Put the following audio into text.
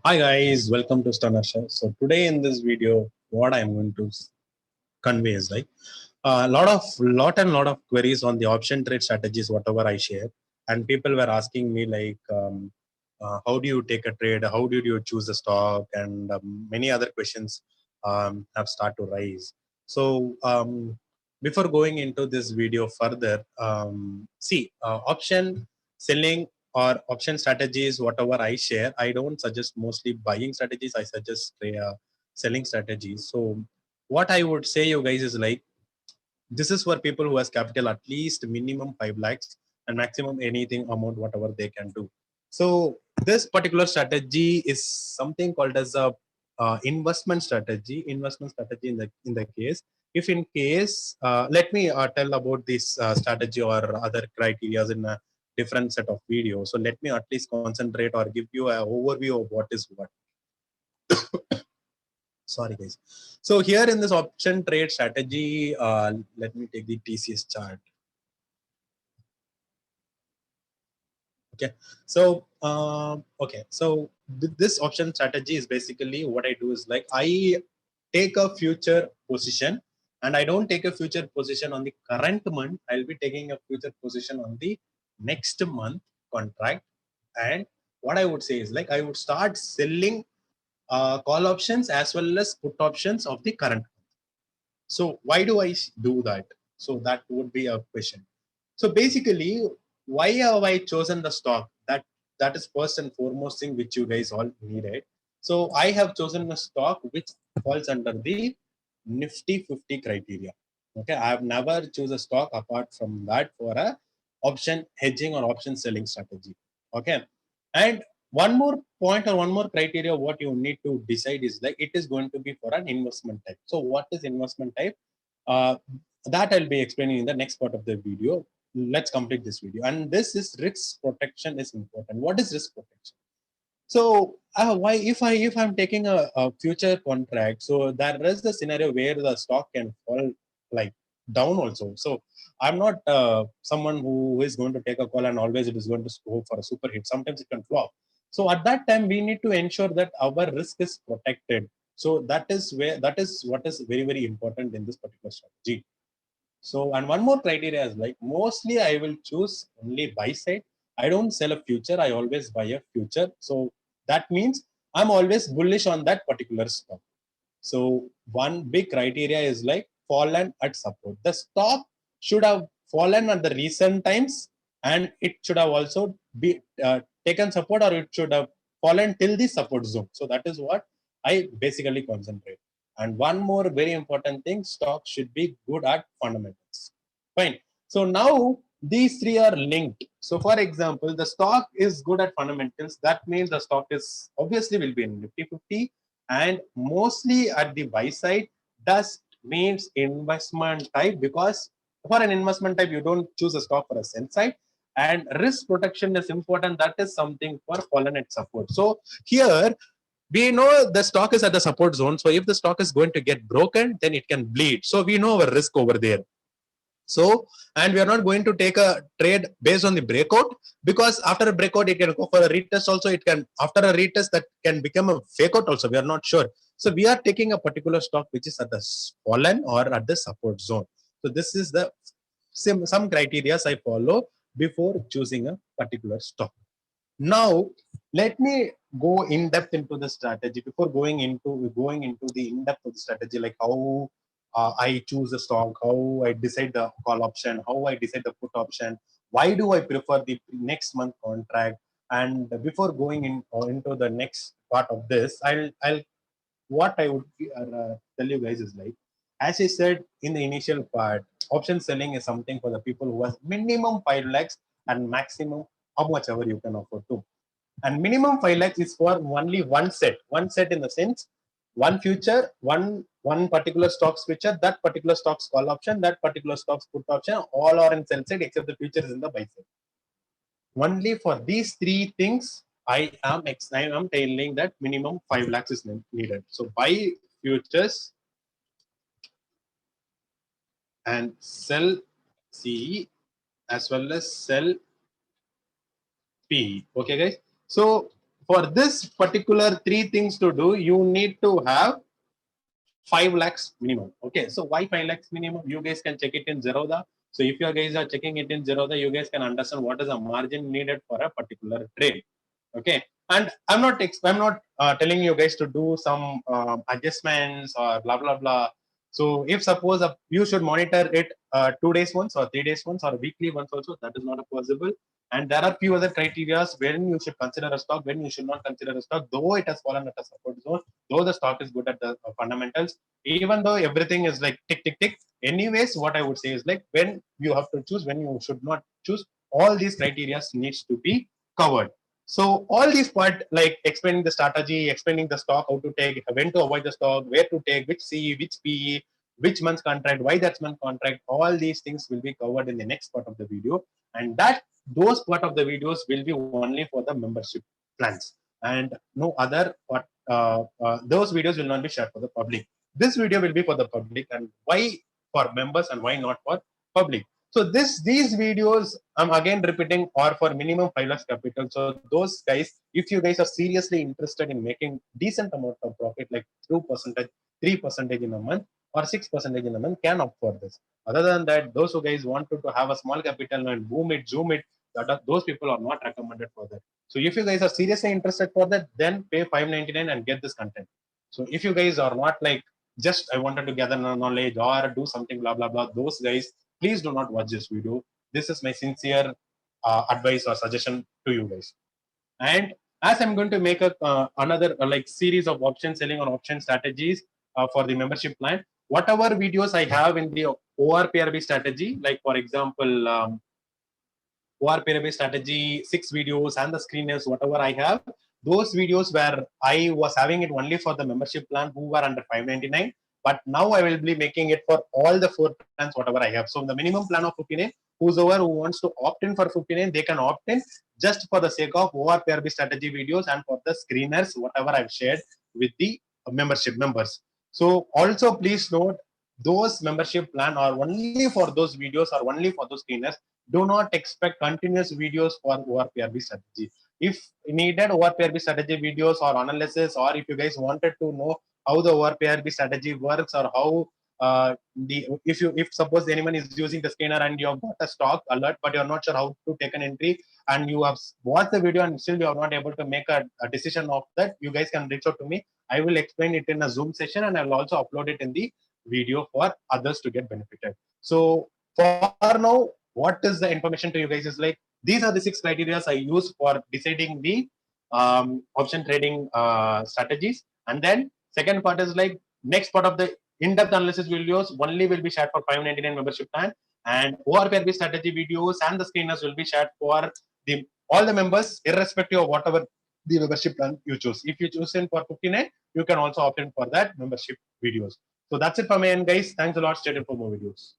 Hi guys, welcome to StunnerShare. So today in this video, what I'm going to convey is like a lot of queries on the option trade strategies, whatever I share, and people were asking me like, how do you take a trade? How did you choose a stock? And many other questions have started to rise. So before going into this video further, option selling or option strategies, whatever I share, I don't suggest mostly buying strategies. I suggest selling strategies. So what I would say you guys is like, this is for people who has capital at least minimum 5 lakhs and maximum anything amount whatever they can do. So this particular strategy is something called as a investment strategy in the case, if in case let me tell about this strategy or other criteria in a different set of videos. So let me at least concentrate or give you an overview of what is what. Sorry guys. So here in this option trade strategy, let me take the TCS chart. Okay, so this option strategy is basically what I do is like, I take a future position, and I don't take a future position on the current month. I'll be taking a future position on the next month contract. And what I would say is like, I would start selling call options as well as put options of the current. So why do I do that? So that would be a question. So basically, why have I chosen the stock? That is first and foremost thing which you guys all needed. So I have chosen a stock which falls under the Nifty 50 criteria. Okay, I have never choose a stock apart from that for a option hedging or option selling strategy. Okay, and one more point or one more criteria what you need to decide is like, it is going to be for an investment type. So what is investment type? uh, that I'll be explaining in the next part of the video. Let's complete this video. And this is risk protection is important. What is risk protection? So why if I'm taking a future contract, so there is the scenario where the stock can fall like down also. So I'm not someone who is going to take a call and always it is going to go for a super hit. Sometimes it can flop. So at that time we need to ensure that our risk is protected. So that is what is very important in this particular strategy. So, and one more criteria is like, mostly I will choose only buy side. I don't sell a future. I always buy a future. So that means I'm always bullish on that particular stock. So one big criteria is like fallen at support. The stock should have fallen at the recent times, and it should have also be taken support, or it should have fallen till the support zone. So that is what I basically concentrate. And one more very important thing, stock should be good at fundamentals. Fine. So now these three are linked. So for example, the stock is good at fundamentals. That means the stock is obviously will be in Nifty 50, and mostly at the buy side. Does means investment type, because for an investment type you don't choose a stock for a sell side. And risk protection is important. That is something for fallen at support. So here we know the stock is at the support zone. So if the stock is going to get broken, then it can bleed. So we know our risk over there. So, and we are not going to take a trade based on the breakout, because after a breakout, it can go for a retest also. It can, after a retest, that can become a fake out also. We are not sure. So we are taking a particular stock which is at the fallen or at the support zone. So this is the some criteria I follow before choosing a particular stock. Now, let me go in depth into the strategy before going into the in depth of the strategy, like how I choose a stock, how I decide the call option, how I decide the put option, why do I prefer the next month contract. And before going into the next part of this, I'll what I would tell you guys is like, as I said in the initial part, option selling is something for the people who has minimum 5 lakhs and maximum how much ever you can afford to. And minimum 5 lakhs is for only one set in the sense, one future, one particular stocks future, that particular stocks call option, that particular stocks put option, all are in sell side except the future is in the buy side. Only for these three things, I am telling that minimum 5 lakhs is needed. So buy futures and sell CE as well as sell PE. Okay, guys. So for this particular three things to do, you need to have 5 lakhs minimum. Okay, so why 5 lakhs minimum? You guys can check it in Zerodha. So if you guys are checking it in Zerodha, you guys can understand what is the margin needed for a particular trade. Okay, and I'm not telling you guys to do some adjustments or blah blah blah. So if suppose you should monitor it 2 days once or 3 days once or weekly once also, that is not a possible. And there are few other criteria when you should consider a stock, when you should not consider a stock, though it has fallen at a support zone, though the stock is good at the fundamentals, even though everything is like tick tick tick. Anyways, what I would say is like when you have to choose, when you should not choose, all these criteria needs to be covered. So all these part, like explaining the strategy, explaining the stock, how to take, when to avoid the stock, where to take, which CE, which PE, which month's contract, why that's month contract, all these things will be covered in the next part of the video. And that those part of the videos will be only for the membership plans and no other part. Those videos will not be shared for the public. This video will be for the public, and why for members and why not for public? So these videos, I'm again repeating, are for minimum 5 lakhs capital. So those guys, if you guys are seriously interested in making decent amount of profit, like 2%, 3% in a month or 6% in a month, can opt for this. Other than that, those who guys wanted to have a small capital and boom it, zoom it, those people are not recommended for that. So if you guys are seriously interested for that, then pay 599 and get this content. So if you guys are not like just I wanted to gather knowledge or do something blah blah blah, those guys, please do not watch this video. This is my sincere advice or suggestion to you guys. And as I'm going to make a another like series of option selling or option strategies for the membership plan, whatever videos I have in the ORPRB strategy, like for example, ORPRB strategy 6 videos and the screeners, whatever I have, those videos where I was having it only for the membership plan who were under 599, but now I will be making it for all the 4 plans, whatever I have. So the minimum plan of 59, whosoever who wants to opt in for 59, they can opt in just for the sake of ORPRB strategy videos and for the screeners, whatever I've shared with the membership members. So also please note, those membership plan are only for those videos or only for those screeners. Do not expect continuous videos for ORPRB strategy. If needed ORPRB strategy videos or analysis, or if you guys wanted to know how the ORPRB strategy works, or how if suppose anyone is using the scanner and you have got a stock alert but you're not sure how to take an entry, and you have watched the video and still you are not able to make a decision of that, you guys can reach out to me. I will explain it in a Zoom session, and I will also upload it in the video for others to get benefited. So for now, what is the information to you guys is like, these are the 6 criteria I use for deciding the option trading strategies. And then second part is like, next part of the in-depth analysis videos only will be shared for 599 membership plan, and ORPRB strategy videos and the screeners will be shared for the all the members irrespective of whatever the membership plan you choose. If you choose in for 59, you can also opt in for that membership videos. So that's it from my end, guys. Thanks a lot. Stay tuned for more videos.